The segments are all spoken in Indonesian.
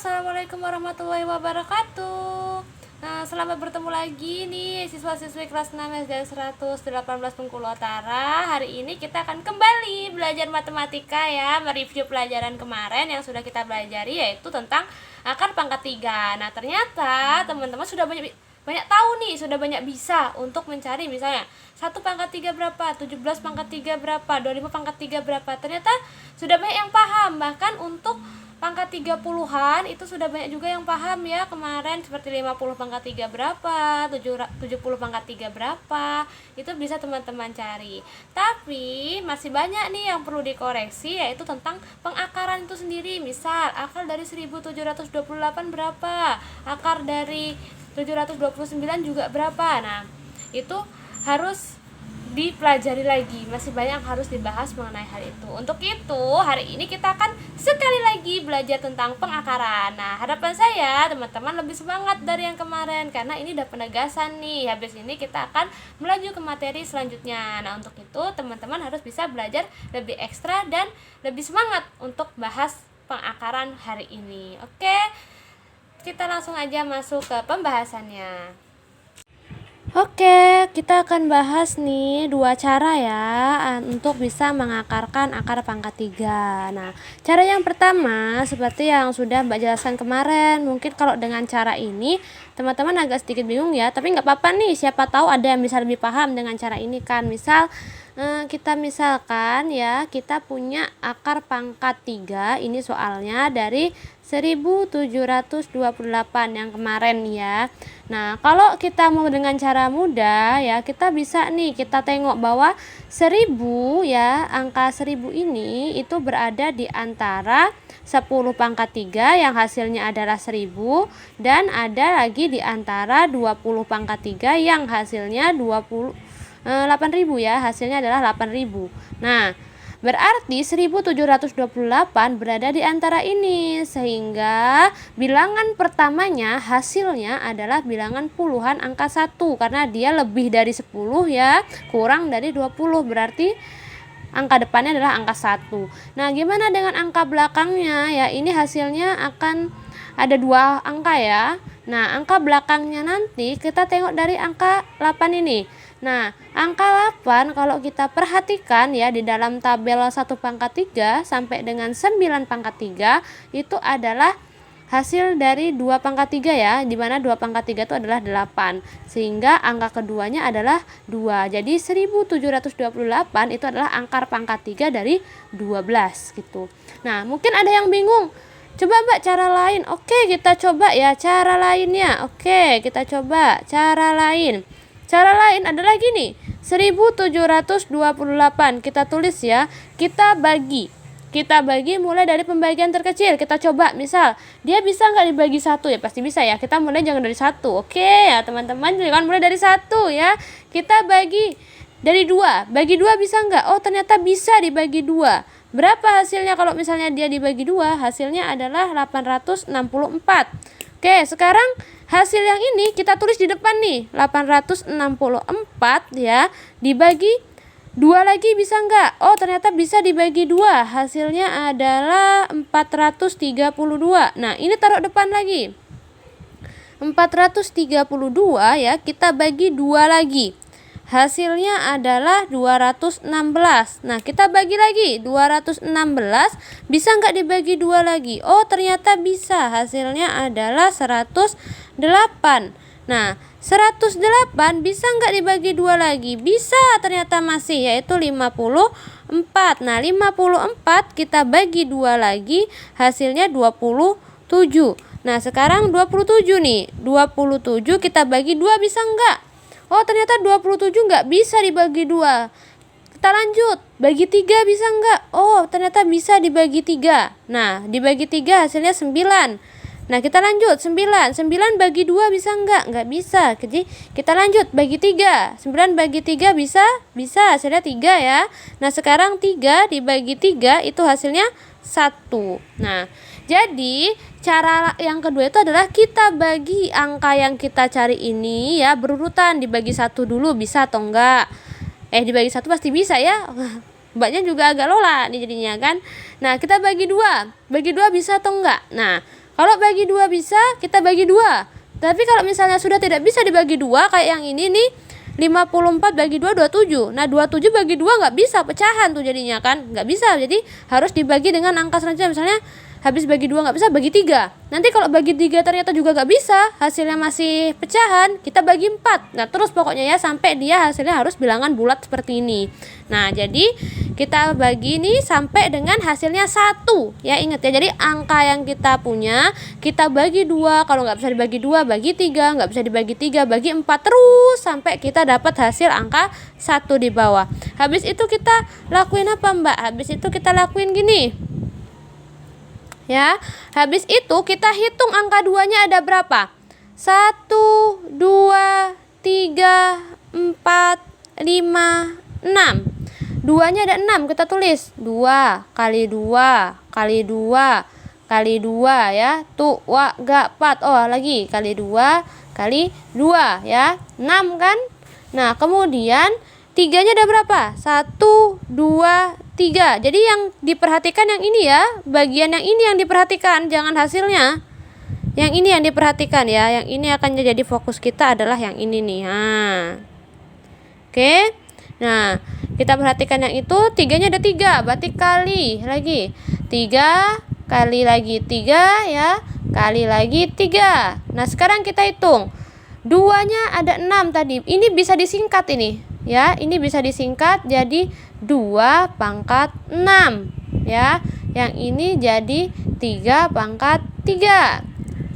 Assalamualaikum warahmatullahi wabarakatuh. Selamat bertemu lagi nih siswa-siswi kelas 6 SD 118 Bengkulu Utara. Hari ini kita akan kembali belajar matematika ya, mereview pelajaran kemarin yang sudah kita pelajari, yaitu tentang akar pangkat 3. Nah, ternyata teman-teman sudah banyak tahu nih, sudah banyak bisa untuk mencari misalnya 1 pangkat 3 berapa, 17 pangkat 3 berapa, 25 pangkat 3 berapa. Ternyata sudah banyak yang paham, bahkan untuk pangkat 30-an itu sudah banyak juga yang paham ya kemarin, seperti 50 pangkat 3 berapa, 70 pangkat 3 berapa. Itu bisa teman-teman cari. Tapi masih banyak nih yang perlu dikoreksi, yaitu tentang pengakaran itu sendiri. Misal akar dari 1728 berapa, akar dari 729 juga berapa. Nah, itu harus dipelajari lagi, masih banyak yang harus dibahas mengenai hal itu. Untuk itu, hari ini kita akan sekali lagi belajar tentang pengakaran. Nah, harapan saya teman-teman lebih semangat dari yang kemarin, karena ini udah penegasan nih. Habis ini kita akan melaju ke materi selanjutnya. Nah, untuk itu teman-teman harus bisa belajar lebih ekstra dan lebih semangat untuk bahas pengakaran hari ini. Oke, kita langsung aja masuk ke pembahasannya. Oke, kita akan bahas nih dua cara ya untuk bisa mengakarkan akar pangkat 3. Nah, cara yang pertama seperti yang sudah Mbak jelaskan kemarin. Mungkin kalau dengan cara ini teman-teman agak sedikit bingung ya, tapi nggak apa-apa nih, siapa tahu ada yang bisa lebih paham dengan cara ini kan. Misal kita misalkan ya, kita punya akar pangkat 3, ini soalnya dari 1728 yang kemarin ya. Nah, kalau kita mau dengan cara mudah ya, kita bisa nih, kita tengok bahwa 1000 ya, angka 1000 ini itu berada di antara 10 pangkat 3 yang hasilnya adalah 1000, dan ada lagi di antara 20 pangkat 3 yang hasilnya 8.000 ya, hasilnya adalah 8.000. Nah, berarti 1728 berada di antara ini, sehingga bilangan pertamanya hasilnya adalah bilangan puluhan angka 1, karena dia lebih dari 10 ya, kurang dari 20, berarti angka depannya adalah angka 1. Nah, gimana dengan angka belakangnya ya? Ini hasilnya akan ada 2 angka ya. Nah, angka belakangnya nanti kita tengok dari angka 8 ini. Nah, angka 8 kalau kita perhatikan ya, di dalam tabel 1 pangkat 3 sampai dengan 9 pangkat 3 itu adalah hasil dari 2 pangkat 3 ya, di mana 2 pangkat 3 itu adalah 8, sehingga angka keduanya adalah 2. Jadi 1728 itu adalah akar pangkat 3 dari 12 gitu. Nah, mungkin ada yang bingung, coba Mbak cara lain. Oke, kita coba ya cara lainnya. Oke, kita coba cara lain. Cara lain adalah gini, 1728 kita tulis ya, kita bagi mulai dari pembagian terkecil. Kita coba, misal dia bisa nggak dibagi 1 ya, pasti bisa ya. Kita mulai jangan dari 1. Oke ya teman-teman, jangan mulai dari 1 ya. Kita bagi dari 2, bagi 2 bisa nggak? Oh, ternyata bisa dibagi 2. Berapa hasilnya kalau misalnya dia dibagi 2? Hasilnya adalah 864. Oke, sekarang hasil yang ini kita tulis di depan nih, 864 ya, dibagi 2 lagi bisa enggak? Oh, ternyata bisa dibagi 2, hasilnya adalah 432. Nah, ini taruh depan lagi, 432 ya, kita bagi 2 lagi, hasilnya adalah 216. Nah, kita bagi lagi, 216 bisa nggak dibagi 2 lagi? Oh, ternyata bisa, hasilnya adalah 108. Nah, 108 bisa nggak dibagi 2 lagi? Bisa, ternyata masih, yaitu 54. Nah, 54 kita bagi 2 lagi, hasilnya 27. Nah, sekarang 27 nih, 27 kita bagi 2 bisa nggak? Oh, ternyata 27 nggak bisa dibagi 2. Kita lanjut, bagi 3 bisa nggak? Oh, ternyata bisa dibagi 3. Nah, dibagi 3 hasilnya 9. Nah, kita lanjut, 9 bagi 2 bisa nggak? Nggak bisa. Jadi, kita lanjut, bagi 3. 9 bagi 3 bisa? Bisa, hasilnya 3 ya. Nah, sekarang 3 dibagi 3 itu hasilnya 1. Nah, jadi cara yang kedua itu adalah kita bagi angka yang kita cari ini ya berurutan, dibagi 1 dulu, bisa atau enggak? Dibagi 1 pasti bisa ya. Mbaknya juga agak lola nih jadinya kan. Nah, kita bagi 2. Bagi 2 bisa atau enggak? Nah, Kalau bagi 2 bisa, kita bagi 2. Tapi kalau misalnya sudah tidak bisa dibagi 2, kayak yang ini nih, 54 bagi 2, 27. Nah, 27 bagi 2 nggak bisa, pecahan tuh jadinya kan. Nggak bisa, jadi harus dibagi dengan angka selanjutnya. Misalnya habis bagi 2 nggak bisa, bagi 3. Nanti kalau bagi 3 ternyata juga nggak bisa, hasilnya masih pecahan, kita bagi 4. Nah, terus pokoknya ya sampai dia hasilnya harus bilangan bulat seperti ini. Nah, jadi kita bagi ini sampai dengan hasilnya 1. Ya, ingat ya. Jadi angka yang kita punya kita bagi 2. Kalau nggak bisa dibagi 2, bagi 3. Nggak bisa dibagi 3, bagi 4. Terus sampai kita dapat hasil angka 1 di bawah. Habis itu kita lakuin apa, Mbak? Habis itu kita lakuin gini. Ya, habis itu kita hitung angka 2-nya ada berapa? 1, 2, 3, 4, 5, 6. 2-nya ada 6, kita tulis 2 kali 2 kali 2 kali 2 ya. Tuh, wa, ga, pat. Oh, lagi kali 2 kali 2 ya. 6 kan? Nah, kemudian 3-nya ada berapa? 1, 2, 3. Jadi yang diperhatikan yang ini ya. Bagian yang ini yang diperhatikan, jangan hasilnya. Yang ini yang diperhatikan ya. Yang ini akan jadi fokus kita adalah yang ini nih. Nah. Oke. Nah, kita perhatikan yang itu. 3-nya ada 3. Berarti kali lagi. 3 kali lagi 3 ya. Kali lagi 3. Nah, sekarang kita hitung. 2-nya ada 6 tadi. Ini bisa disingkat ini. Ya, ini bisa disingkat jadi 2 pangkat 6 ya. Yang ini jadi 3 pangkat 3.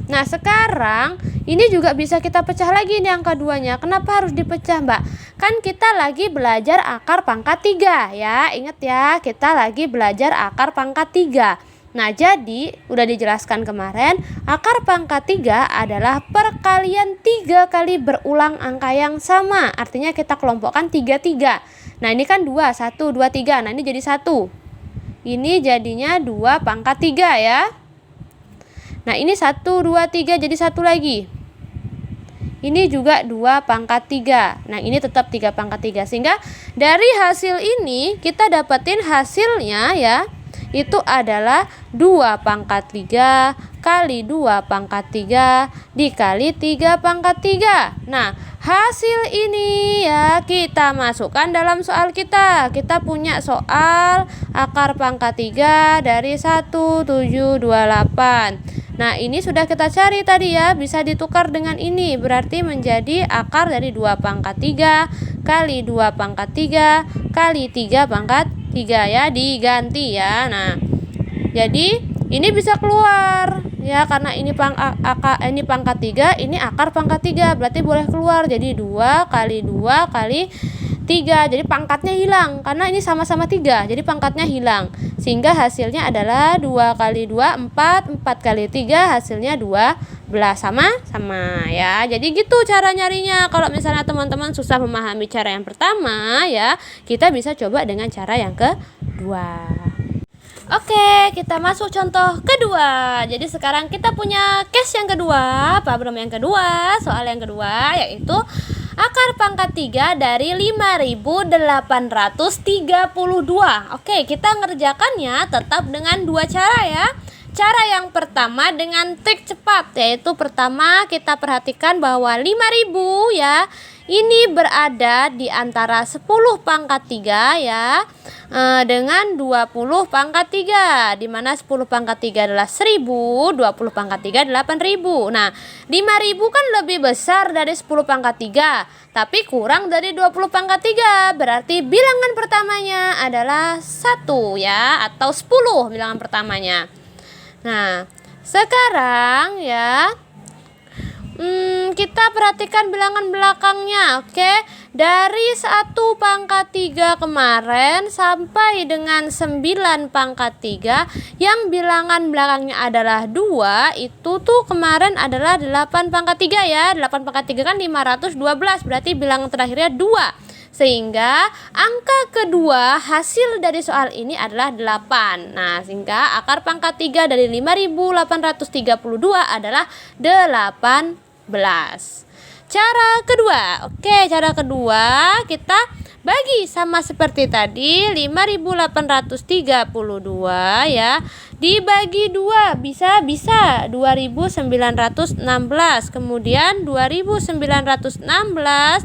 Nah, sekarang ini juga bisa kita pecah lagi nih angka 2-nya. Kenapa harus dipecah, Mbak? Kan kita lagi belajar akar pangkat 3 ya. Ingat ya, kita lagi belajar akar pangkat 3. Nah, jadi udah dijelaskan kemarin, akar pangkat 3 adalah perkalian 3 kali berulang angka yang sama. Artinya kita kelompokkan 3, 3. Nah, ini kan 2, 1, 2, 3. Nah, ini jadi 1. Ini jadinya 2 pangkat 3 ya. Nah, ini 1, 2, 3 jadi 1 lagi. Ini juga 2 pangkat 3. Nah, ini tetap 3 pangkat 3. Sehingga dari hasil ini kita dapetin hasilnya ya. Itu adalah 2 pangkat 3 kali 2 pangkat 3 dikali 3 pangkat 3. Nah, hasil ini ya kita masukkan dalam soal kita. Kita punya soal akar pangkat 3 dari 1, 7, 28. Nah, ini sudah kita cari tadi ya, bisa ditukar dengan ini. Berarti menjadi akar dari 2 pangkat 3 kali 2 pangkat 3 kali 3 pangkat 3 ya, diganti ya. Nah, jadi ini bisa keluar ya, karena ini pangkat 3, ini akar pangkat 3, berarti boleh keluar. Jadi 2 kali 2 kali 3. Jadi pangkatnya hilang karena ini sama-sama 3. Jadi pangkatnya hilang. Sehingga hasilnya adalah 2 kali 2 4, 4 kali 3 hasilnya 12 sama ya. Jadi gitu cara nyarinya. Kalau misalnya teman-teman susah memahami cara yang pertama ya, kita bisa coba dengan cara yang kedua. Oke, kita masuk contoh kedua. Jadi sekarang kita punya case yang kedua, problem yang kedua, soal yang kedua, yaitu akar pangkat 3 dari 5.832. Oke, kita ngerjakannya tetap dengan 2 cara ya. Cara yang pertama dengan trik cepat, yaitu pertama kita perhatikan bahwa 5.000 ya, ini berada di antara 10 pangkat 3 ya, dengan 20 pangkat 3, di mana 10 pangkat 3 adalah 1000, 20 pangkat 3 8.000. Nah, 5.000 kan lebih besar dari 10 pangkat 3, tapi kurang dari 20 pangkat 3. Berarti bilangan pertamanya adalah 1 ya, atau 10 bilangan pertamanya. Nah, sekarang ya, kita perhatikan bilangan belakangnya. Oke, dari 1 pangkat 3 kemarin sampai dengan 9 pangkat 3 yang bilangan belakangnya adalah 2, itu tuh kemarin adalah 8 pangkat 3 ya. 8 pangkat 3 kan 512, berarti bilangan terakhirnya 2. Sehingga angka kedua hasil dari soal ini adalah 8. Nah, sehingga akar pangkat 3 dari 5.832 adalah 18. Cara kedua. Oke, cara kedua kita bagi sama seperti tadi 5.832 ya. Dibagi 2 bisa 2.916. Kemudian 2.916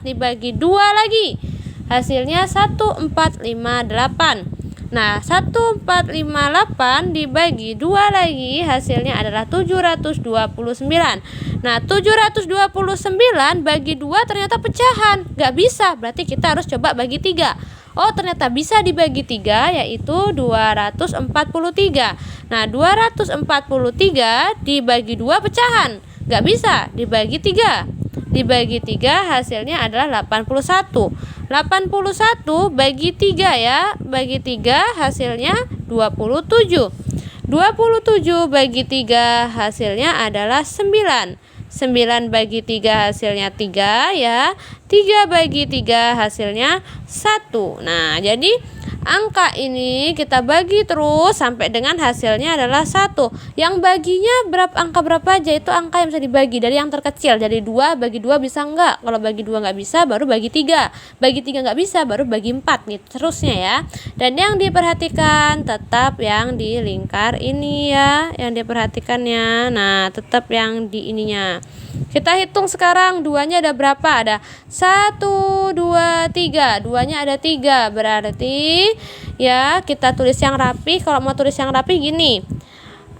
dibagi 2 lagi. Hasilnya 1458. Nah, 1458 dibagi 2 lagi hasilnya adalah 729. Nah, 729 bagi 2 ternyata pecahan. Gak bisa, berarti kita harus coba bagi 3. Oh, ternyata bisa dibagi 3, yaitu 243. Nah, 243 dibagi 2 pecahan. Gak bisa, dibagi 3. Dibagi 3 hasilnya adalah 81. 81 bagi 3 ya. Bagi 3 hasilnya 27. 27 bagi 3 hasilnya adalah 9. 9 bagi 3 hasilnya 3 ya. 3 bagi 3 hasilnya 1. Nah, jadi angka ini kita bagi terus sampai dengan hasilnya adalah 1. Yang baginya angka berapa aja, itu angka yang bisa dibagi dari yang terkecil. Jadi 2 bagi 2 bisa enggak? Kalau bagi 2 enggak bisa, baru bagi 3. Bagi 3 enggak bisa, baru bagi 4 gitu terusnya ya. Dan yang diperhatikan tetap yang di lingkar ini ya, yang diperhatikannya. Nah, tetap yang di ininya. Kita hitung sekarang, 2-nya ada berapa? Ada 1, 2, 3. 2-nya ada 3. Berarti ya kita tulis yang rapi. Kalau mau tulis yang rapi gini.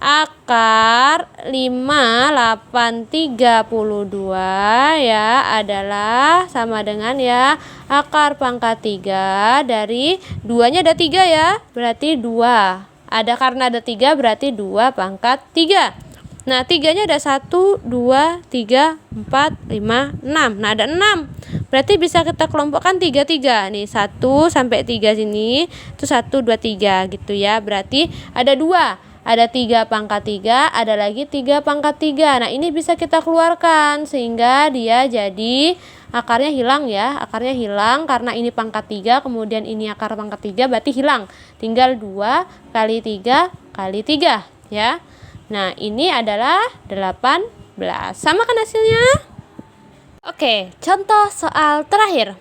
Akar 5832 ya adalah sama dengan ya akar pangkat 3 dari 2-nya ada 3 ya. Berarti 2. Ada karena ada 3 berarti 2 pangkat 3. Nah, 3-nya ada 1, 2, 3, 4, 5, 6. Nah, ada 6. Berarti bisa kita kelompokkan 3, 3. Nih, 1 sampai 3 sini. Itu 1, 2, 3 gitu ya. Berarti ada 2. Ada 3 pangkat 3, ada lagi 3 pangkat 3. Nah, ini bisa kita keluarkan sehingga dia jadi akarnya hilang ya. Akarnya hilang karena ini pangkat 3, kemudian ini akar pangkat 3, berarti hilang. Tinggal 2 kali 3 kali 3 ya. Nah, ini adalah 18. Sama kan hasilnya? Oke, contoh soal terakhir.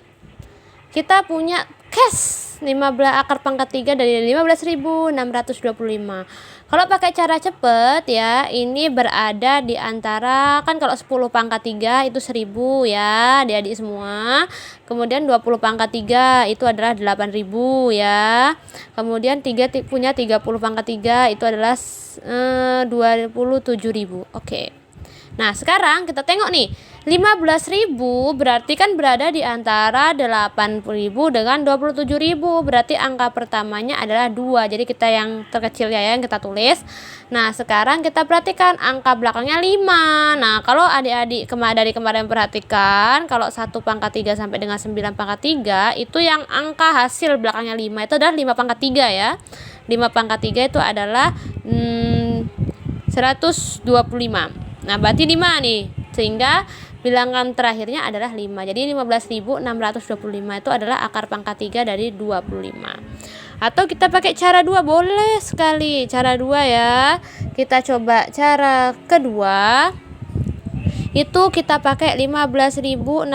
Kita punya cash 15 akar pangkat 3 dari 15.625. Kalau pakai cara cepet ya, ini berada di antara, kan kalau 10 pangkat 3 itu 1000 ya, adik-adik semua. Kemudian 20 pangkat 3 itu adalah 8.000 ya. Kemudian punya 30 pangkat 3 itu adalah 27.000. Oke. Nah, sekarang kita tengok nih. 15.000 berarti kan berada di antara 8.000 dengan 27.000. Berarti angka pertamanya adalah 2. Jadi kita yang terkecil ya yang kita tulis. Nah, sekarang kita perhatikan angka belakangnya 5. Nah, kalau adik-adik dari kemarin perhatikan, kalau 1 pangkat 3 sampai dengan 9 pangkat 3, itu yang angka hasil belakangnya 5 itu adalah 5 pangkat 3 ya. 5 pangkat 3 itu adalah 125. Nah, berarti 5 nih. Sehingga bilangan terakhirnya adalah 5. Jadi 15.625 itu adalah akar pangkat 3 dari 25. Atau kita pakai cara 2, boleh sekali. Cara 2 ya. Kita coba cara kedua. Itu kita pakai 15.625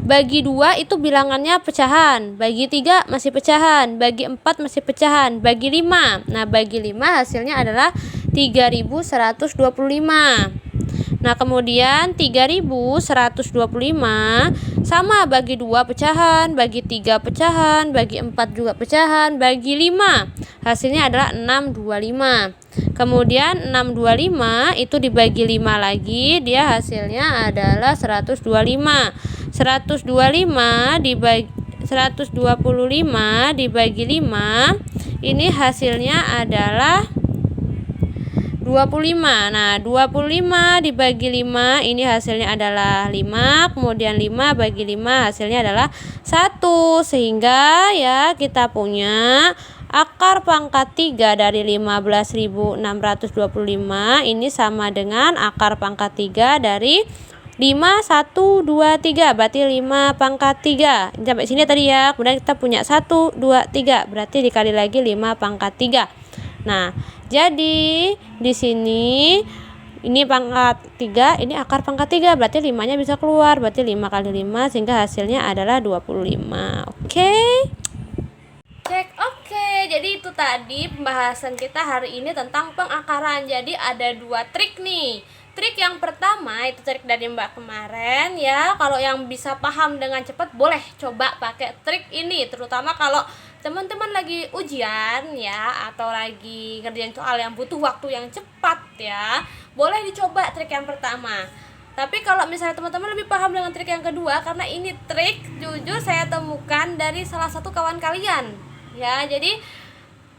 bagi 2 itu bilangannya pecahan. Bagi 3 masih pecahan. Bagi 4 masih pecahan. Bagi 5. Nah, bagi 5 hasilnya adalah 3.125. Nah, kemudian 3.125 sama bagi 2 pecahan, bagi 3 pecahan, bagi 4 juga pecahan, bagi 5. Hasilnya adalah 625. Kemudian 625 itu dibagi 5 lagi, dia hasilnya adalah 125. 125 dibagi 5, ini hasilnya adalah 25. Nah, 25 dibagi 5 ini hasilnya adalah 5. Kemudian 5 bagi 5 hasilnya adalah 1. Sehingga ya kita punya akar pangkat 3 dari 15.625 ini sama dengan akar pangkat 3 dari 5, 1, 2, 3. Berarti 5 pangkat 3. Sampai sini tadi ya. Kemudian kita punya 1, 2, 3. Berarti dikali lagi 5 pangkat 3. Nah, jadi di sini ini pangkat 3, ini akar pangkat 3, berarti 5-nya bisa keluar, berarti 5 kali 5 sehingga hasilnya adalah 25. Oke? Cek. Oke, jadi itu tadi pembahasan kita hari ini tentang pengakaran. Jadi ada 2 trik nih. Trik yang pertama itu trik dari Mbak kemarin ya. Kalau yang bisa paham dengan cepat boleh coba pakai trik ini, terutama kalau teman-teman lagi ujian ya, atau lagi ngerjain soal yang butuh waktu yang cepat ya. Boleh dicoba trik yang pertama. Tapi kalau misalnya teman-teman lebih paham dengan trik yang kedua, karena ini trik jujur saya temukan dari salah satu kawan kalian ya. Jadi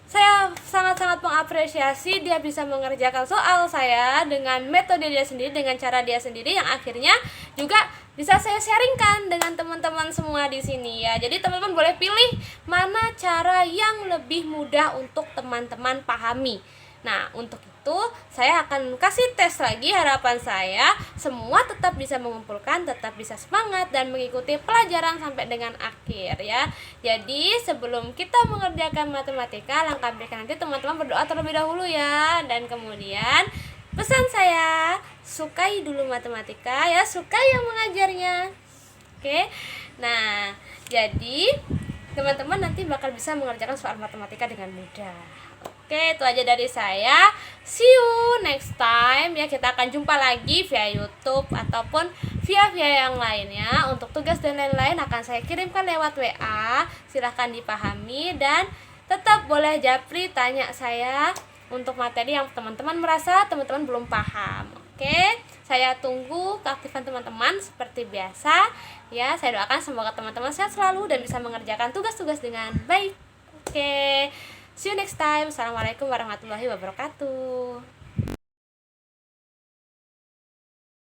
saya sangat-sangat mengapresiasi dia bisa mengerjakan soal saya dengan metode dia sendiri, dengan cara dia sendiri, yang akhirnya juga bisa saya sharingkan dengan teman-teman semua di sini ya. Jadi teman-teman boleh pilih mana cara yang lebih mudah untuk teman-teman pahami. Nah, untuk itu saya akan kasih tes lagi. Harapan saya semua tetap bisa mengumpulkan, tetap bisa semangat dan mengikuti pelajaran sampai dengan akhir ya. Jadi sebelum kita mengerjakan matematika, langkah berikutnya nanti teman-teman berdoa terlebih dahulu ya. Dan kemudian pesan saya, sukai dulu matematika ya, sukai yang mengajarnya. Oke. Nah, jadi teman-teman nanti bakal bisa mengerjakan soal matematika dengan mudah. Oke, itu aja dari saya. See you next time ya. Kita akan jumpa lagi via YouTube ataupun via yang lainnya. Untuk tugas dan lain-lain akan saya kirimkan lewat WA. Silahkan dipahami dan tetap boleh japri tanya saya untuk materi yang teman-teman merasa teman-teman belum paham. Oke, saya tunggu keaktifan teman-teman seperti biasa ya. Saya doakan semoga teman-teman sehat selalu dan bisa mengerjakan tugas-tugas dengan baik. Oke. See you next time. Assalamualaikum warahmatullahi wabarakatuh.